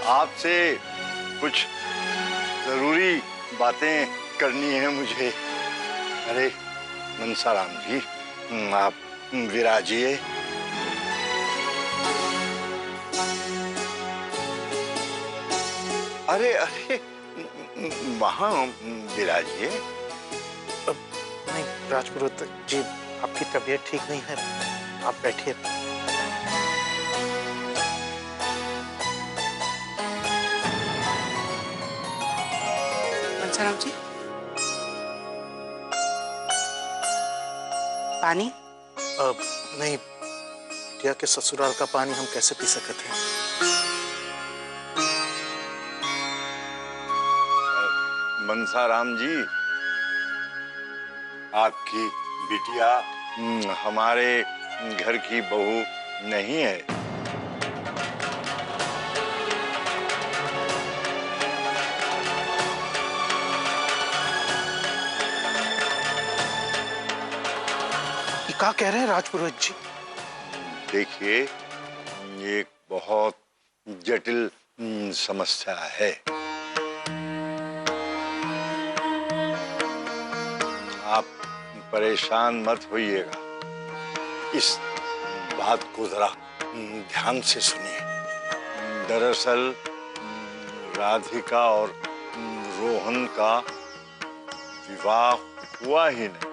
आपसे कुछ जरूरी बातें करनी है मुझे। अरे मनसाराम जी, आप विराजिए। अरे अरे, वहाँ विराजिए। नहीं राजपुरोहित जी, आपकी तबीयत ठीक नहीं है, आप बैठिए। मनसाराम जी, पानी? नहीं, बिटिया के ससुराल का पानी हम कैसे पी सकते हैं? मनसाराम जी, आपकी बिटिया हमारे घर की बहू नहीं है। ये क्या कह रहे हैं राजपुरोहित जी? देखिए, ये एक बहुत जटिल समस्या है। आप परेशान मत होइएगा, इस बात को जरा ध्यान से सुनिए। दरअसल राधिका और रोहन का विवाह हुआ ही नहीं,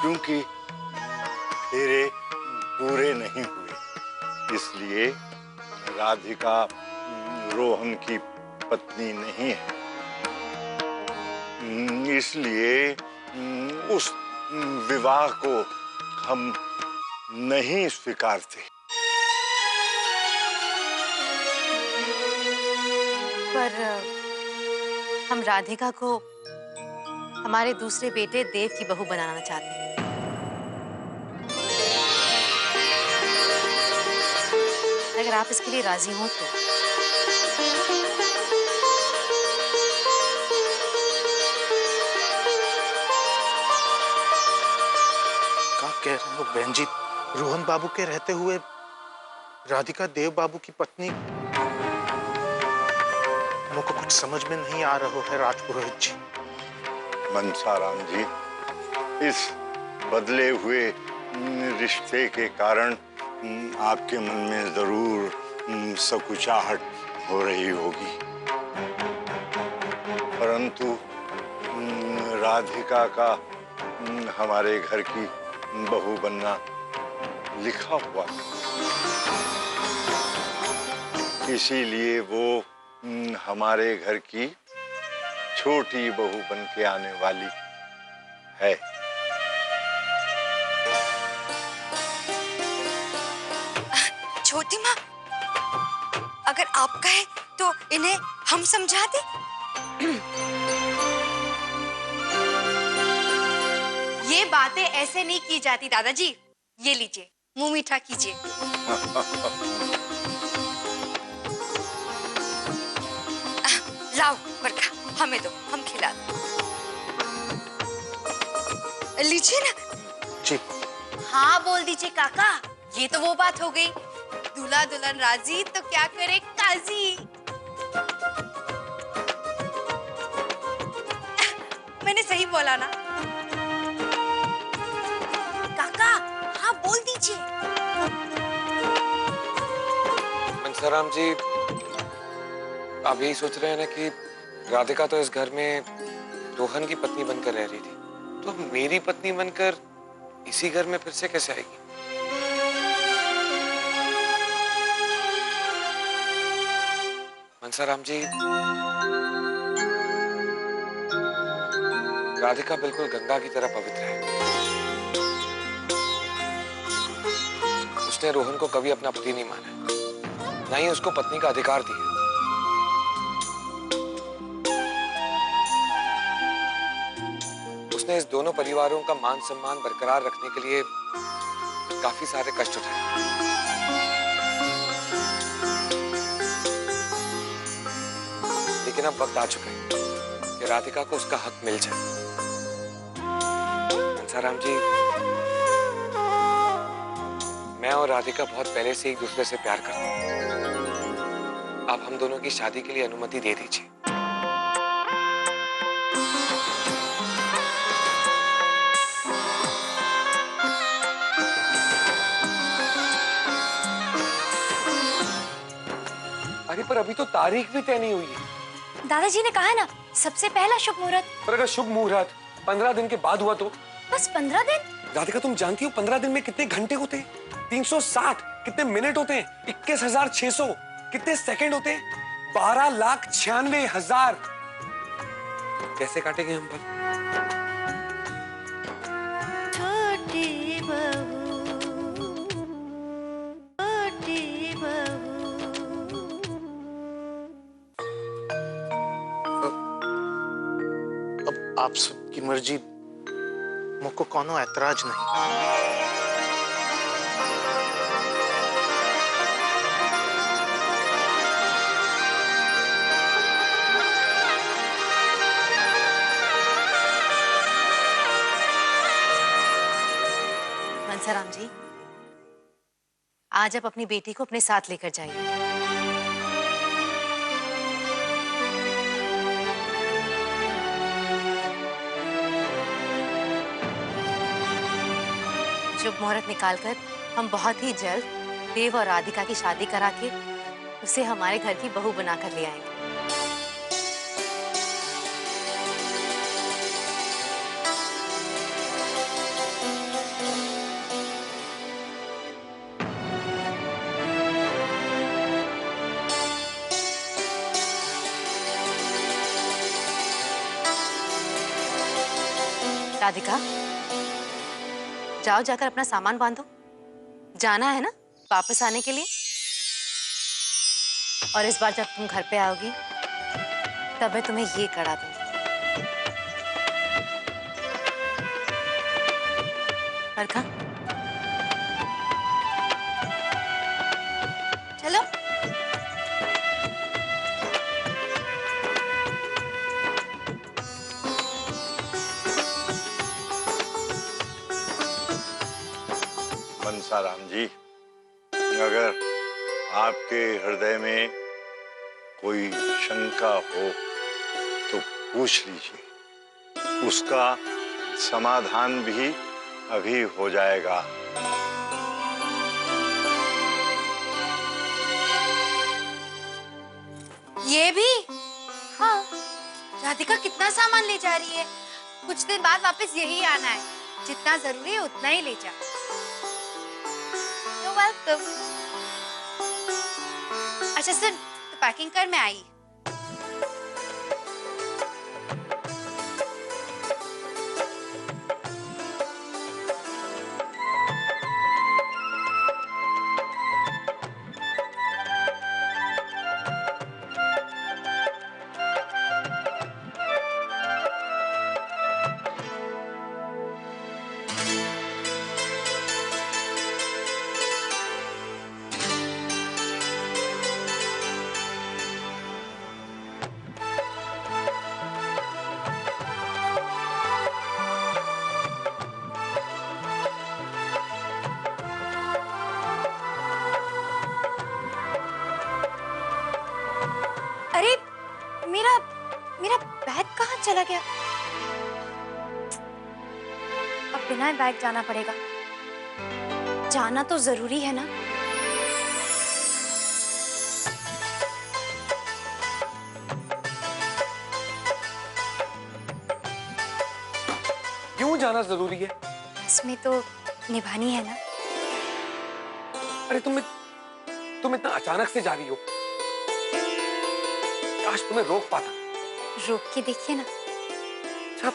क्योंकि फेरे पूरे नहीं हुए। इसलिए राधिका रोहन की पत्नी नहीं है। इसलिए उस विवाह को हम नहीं स्वीकारते। पर हम राधिका को हमारे दूसरे बेटे देव की बहू बनाना चाहते हैं। अगर आप इसके लिए राजी हो तो। क्या कह रहे हो बहन जी? रोहन बाबू के रहते हुए राधिका देव बाबू की पत्नी? मुझको कुछ समझ में नहीं आ रहा है राजपुरोहित जी। मनसाराम जी, इस बदले हुए रिश्ते के कारण आपके मन में जरूर सकुचाहट हो रही होगी, परंतु राधिका का हमारे घर की बहू बनना लिखा हुआ, इसीलिए वो हमारे घर की छोटी बहू बन के आने वाली है। छोटी माँ, अगर आप कहे तो इन्हें हम समझा दें। ये बातें ऐसे नहीं की जाती दादाजी। ये लीजिए, मुंह मीठा कीजिए। लाओ बरखा, हमें दो, हम खिला दो। लीजिए ना। जी। हाँ बोल दीजिए काका, ये तो वो बात हो गई। दूल्हा दुल्हन राजी तो क्या करे काजी। मैंने सही बोला ना काका? हाँ बोल दीजिए। मनसाराम जी, आप यही सोच रहे हैं ना कि राधिका तो इस घर में रोहन की पत्नी बनकर रह रही थी, तो मेरी पत्नी बनकर इसी घर में फिर से कैसे आएगी? मनसाराम जी, राधिका बिल्कुल गंगा की तरह पवित्र है। उसने रोहन को कभी अपना पति नहीं माना, ना ही उसको पत्नी का अधिकार दिया। उसने इस दोनों परिवारों का मान सम्मान बरकरार रखने के लिए काफी सारे कष्ट उठाए। लेकिन अब वक्त आ चुका है कि राधिका को उसका हक मिल जाए। मनसाराम जी, मैं और राधिका बहुत पहले से एक दूसरे से प्यार करते हैं। आप हम दोनों की शादी के लिए अनुमति दे दीजिए। अरे पर अभी तो तारीख भी तय नहीं हुई है। दादाजी ने कहा है ना, सबसे पहला शुभ मुहूर्त। पर अगर शुभ मुहूर्त 15 दिन के बाद हुआ तो? बस 15 दिन? राधिका तुम जानती हो 15 दिन में कितने घंटे होते हैं? 360 कितने मिनट होते हैं? 21,600 कितने सेकंड होते हैं? 12,96,000। कैसे काटेंगे हम पल? छोटी बहू, छोटी बहू। अब आप सबकी मर्जी, मुझको कोनो ऐतराज नहीं। मनसाराम जी, आज आप अपनी बेटी को अपने साथ लेकर जाइए। शुभ मुहूर्त निकालकर हम बहुत ही जल्द देव और राधिका की शादी करा के उसे हमारे घर की बहू बनाकर ले आएंगे। राधिका, जाओ जाकर अपना सामान बांधो, जाना है ना वापस आने के लिए। और इस बार जब तुम घर पे आओगी तब मैं तुम्हें ये कड़ा दूंगी। बरखा, चलो। मनसाराम जी, अगर आपके हृदय में कोई शंका हो तो पूछ लीजिए, उसका समाधान भी अभी हो जाएगा। ये भी? हाँ। राधिका कितना सामान ले जा रही है? कुछ दिन बाद वापस यही आना है। जितना जरूरी है उतना ही ले जा। You're welcome। अच्छा सुन, तो पैकिंग कर, मैं आई। अरे मेरा बैग कहाँ चला गया? अब बिना बैग जाना पड़ेगा। जाना तो जरूरी है ना। क्यों जाना जरूरी है? इसमें तो निभानी है ना। अरे तुम इतना अचानक से जा रही हो, काश तुम्हें रोक पाता। रोक के देखिए ना। अच्छा,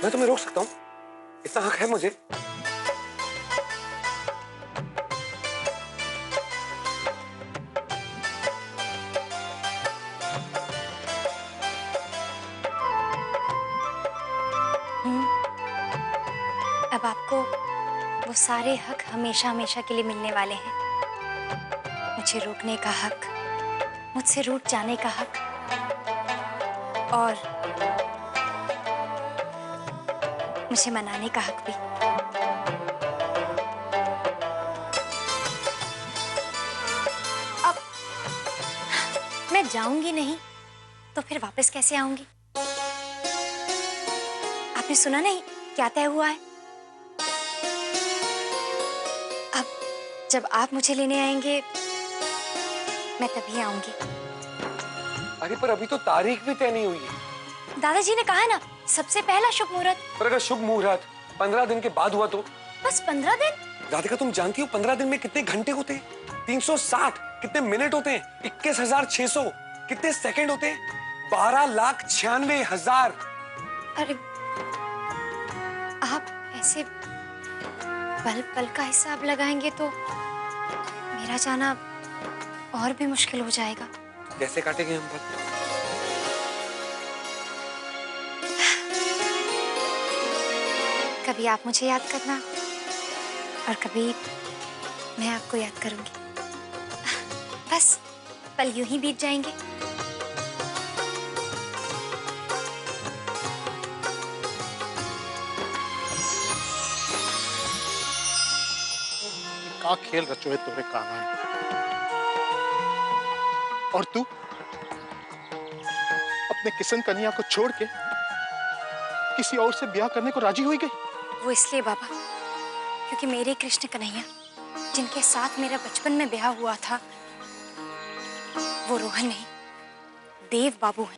मैं तुम्हें रोक सकता हूँ? इतना हक है मुझे? अब आपको वो सारे हक हमेशा हमेशा के लिए मिलने वाले हैं। मुझे रोकने का हक, मुझसे रूठ जाने का हक, और मुझे मनाने का हक भी। मैं जाऊंगी नहीं तो फिर वापस कैसे आऊंगी? आपने सुना नहीं क्या तय हुआ है? अब जब आप मुझे लेने आएंगे मैं तभी आऊंगी। अरे पर अभी तो तारीख भी तय नहीं हुई है। दादाजी ने कहा है ना, सबसे पहला शुभ मुहूर्त। पर अगर शुभ मुहूर्त 15 दिन के बाद हुआ तो? बस 15 दिन? राधिका तुम जानती हो 15 दिन में कितने घंटे होते हैं? 360 कितने मिनट होते हैं? 21,600 कितने सेकंड होते हैं? 12,96,000। अरे आप ऐसे पल पल का हिसाब लगाएंगे तो मेरा जाना और भी मुश्किल हो जाएगा। कैसे काटेंगे हम पल? कभी आप मुझे याद करना और कभी मैं आपको याद करूंगी। बस पल यूं ही बीत जाएंगे। का खेल रचो है तुम्हें कान्हा ने। और तू अपने किशन कन्हैया को छोड़ के किसी और से ब्याह करने को राजी हुई गई? वो इसलिए बाबा क्योंकि मेरे कृष्ण कन्हैया जिनके साथ मेरा बचपन में ब्याह हुआ था वो रोहन नहीं, देव बाबू हैं।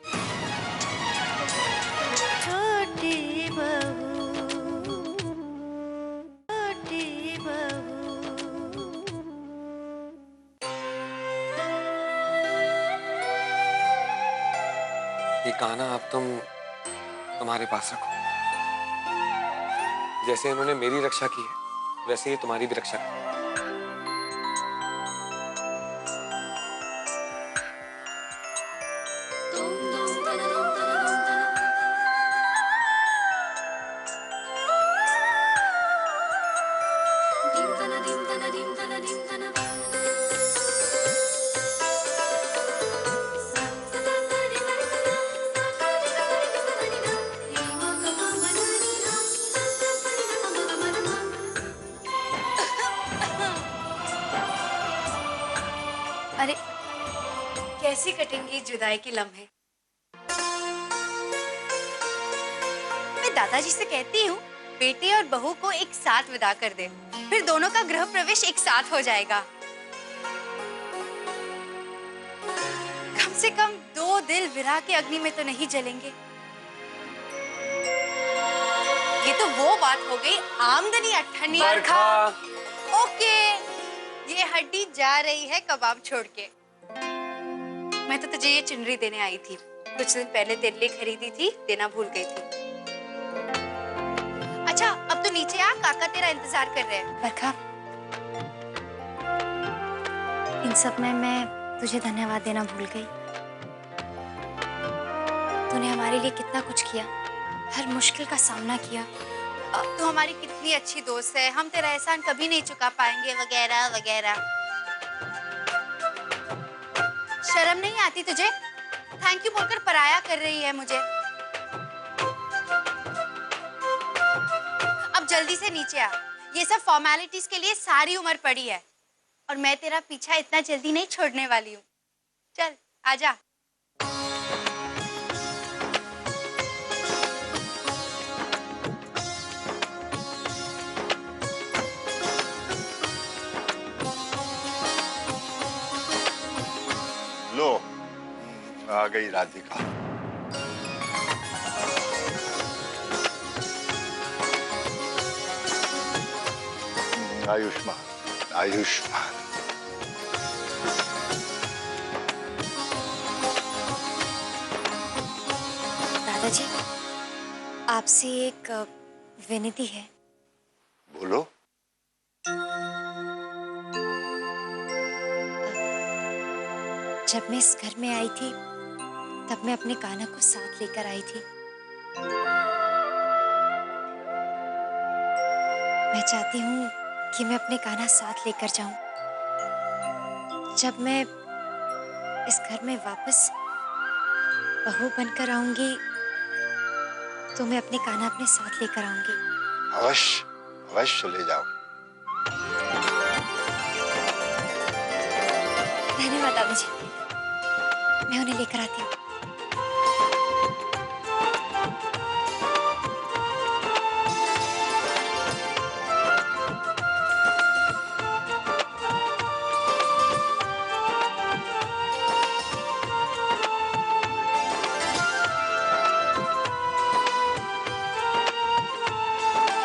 छोटी बहू, छोटी बहू। ये कान्हा अब तुम्हारे पास रखो। जैसे इन्होंने मेरी रक्षा की है वैसे ही तुम्हारी भी रक्षा करो। अरे कैसी कटेंगी जुदाई के लम्हे? मैं दादाजी से कहती हूँ बेटे और बहू को एक साथ विदा कर दे, फिर दोनों का गृह प्रवेश एक साथ हो जाएगा। कम से कम 2 दिल विरह के अग्नि में तो नहीं जलेंगे। ये तो वो बात हो गई आमदनी अठन्नी। बरखा। ओके, ये हड्डी जा रही है कबाब छोड़ के। मैं तो तुझे ये चुनरी देने आई थी, कुछ दिन पहले तेरे लिए खरीदी थी, देना भूल गई थी। अच्छा अब तो नीचे आ, काका तेरा इंतजार कर रहे हैं। बरखा, इन सब में मैं तुझे धन्यवाद देना भूल गई। तूने हमारे लिए कितना कुछ किया, हर मुश्किल का सामना किया। तू हमारी कितनी अच्छी दोस्त है, हम तेरा एहसान कभी नहीं चुका पाएंगे, वगैरह वगैरह। शर्म नहीं आती तुझे? थैंक यू बोलकर पराया कर रही है मुझे। अब जल्दी से नीचे आ, ये सब फॉर्मेलिटीज के लिए सारी उम्र पड़ी है और मैं तेरा पीछा इतना जल्दी नहीं छोड़ने वाली हूँ। चल आजा। लो आ गई राधिका। आयुष्मान आयुष्मान। दादाजी, आपसे एक विनती है। बोलो। जब मैं इस घर में आई थी तब मैं अपने कान्हा को साथ लेकर आई थी। मैं चाहती हूँ कि मैं अपने कान्हा साथ लेकर जाऊं। जब मैं इस घर में वापस बहू बनकर आऊंगी तो मैं अपने कान्हा अपने साथ लेकर आऊंगी। अवश्य अवश्य ले जाओ। धन्यवाद दादाजी। मैं उन्हें लेकर आती हूँ।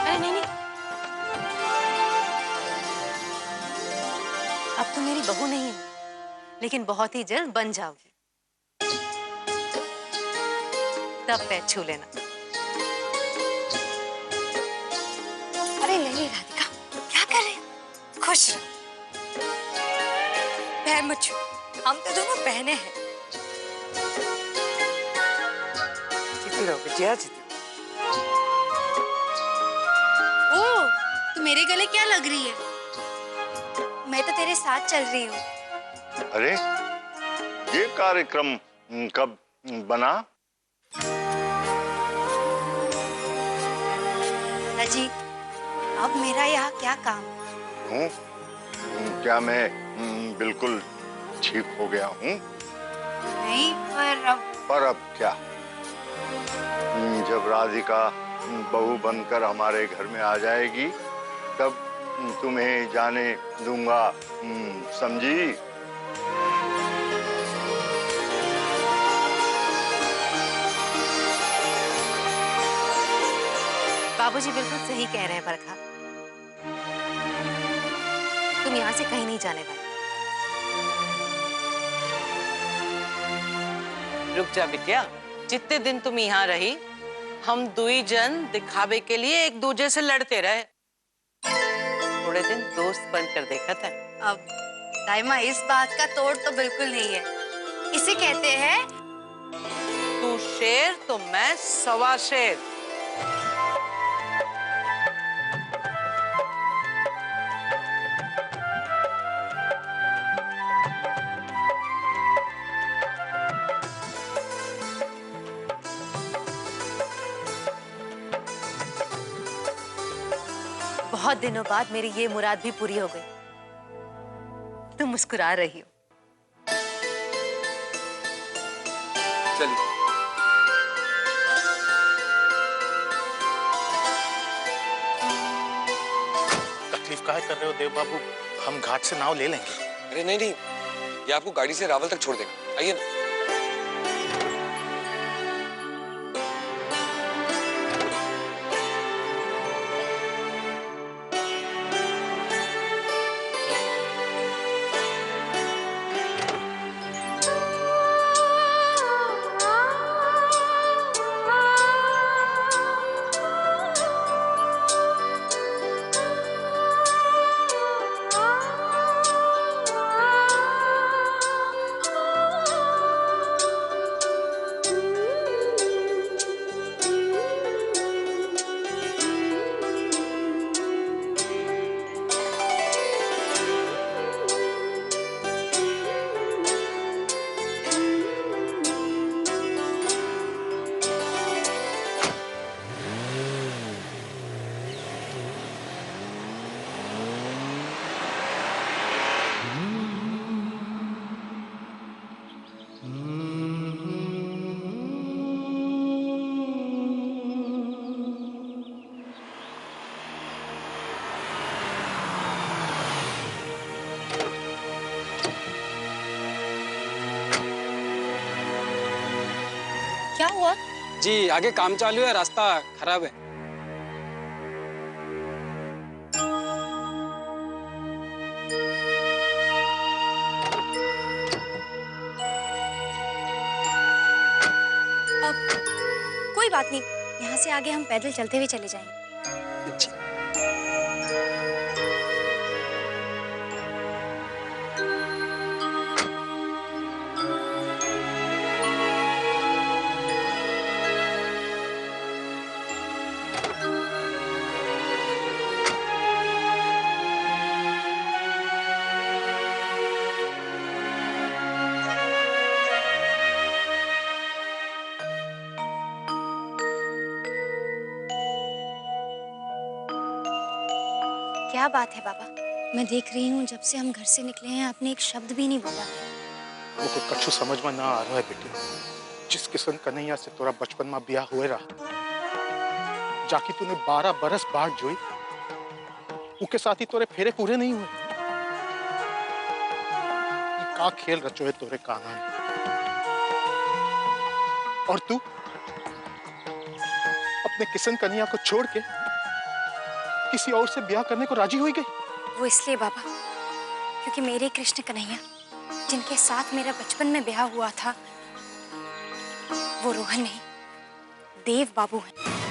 अरे नहीं नहीं, अब तुम मेरी बहू नहीं हो, लेकिन बहुत ही जल्द बन जाओगी। तब पैर छू लेना। अरे नहीं राधिका, क्या कर रहे हो? खुश रहो। पैर मत छू, हम तो दोनों बहनें हैं। जीती रहो बिटिया, जीती। ओ, तो मेरे गले क्या लग रही है? मैं तो तेरे साथ चल रही हूँ। अरे ये कार्यक्रम कब बना? जी, अब मेरा यहाँ क्या काम? हूँ? क्या मैं बिल्कुल ठीक हो गया हूँ? नहीं, पर अब क्या? जब राधिका बहू बनकर हमारे घर में आ जाएगी, तब तुम्हें जाने दूंगा, समझी? बाबूजी बिल्कुल सही कह रहे हैं बरखा। तुम यहाँ से कहीं नहीं जाने वाले। रुक जा बिटिया, जितने दिन तुम यहाँ रही, हम दुई जन दिखावे के लिए एक दूजे से लड़ते रहे। थोड़े दिन दोस्त बनकर देखा था। अब दाइमा, इस बात का तोड़ तो बिल्कुल नहीं है। इसे कहते हैं तू शेर तो मैं सवा शेर। बहुत दिनों बाद मेरी ये मुराद भी पूरी हो गई। तुम मुस्कुरा रही हो। चलिए। तकलीफ काहे कर रहे हो देव बाबू? हम घाट से नाव ले लेंगे। अरे नहीं नहीं, ये आपको गाड़ी से रावल तक छोड़ देगा। आइए ना। क्या हुआ? जी आगे काम चालू है, रास्ता खराब है। अब कोई बात नहीं, यहाँ से आगे हम पैदल चलते हुए चले जाएंगे। क्या बात है बाबा? मैं देख रही हूँ जब से हम घर से निकले हैं आपने एक शब्द भी नहीं बोला। वो तो कछु समझ में ना आ रहा है बेटी। जिस किशन कन्हैया से तोरा बचपन में ब्याह हुए रहा, जाके तूने 12 बरस बाद जोई, उसके साथ ही तोरे फेरे पूरे नहीं हुए। ये का खेल रचो है तोरे काना में। और तू अपने किशन कन्हैया को छोड़ के किसी और से ब्याह करने को राजी हुई गई? वो इसलिए बाबा, क्योंकि मेरे कृष्ण कन्हैया जिनके साथ मेरा बचपन में ब्याह हुआ था, वो रोहन नहीं, देव बाबू हैं।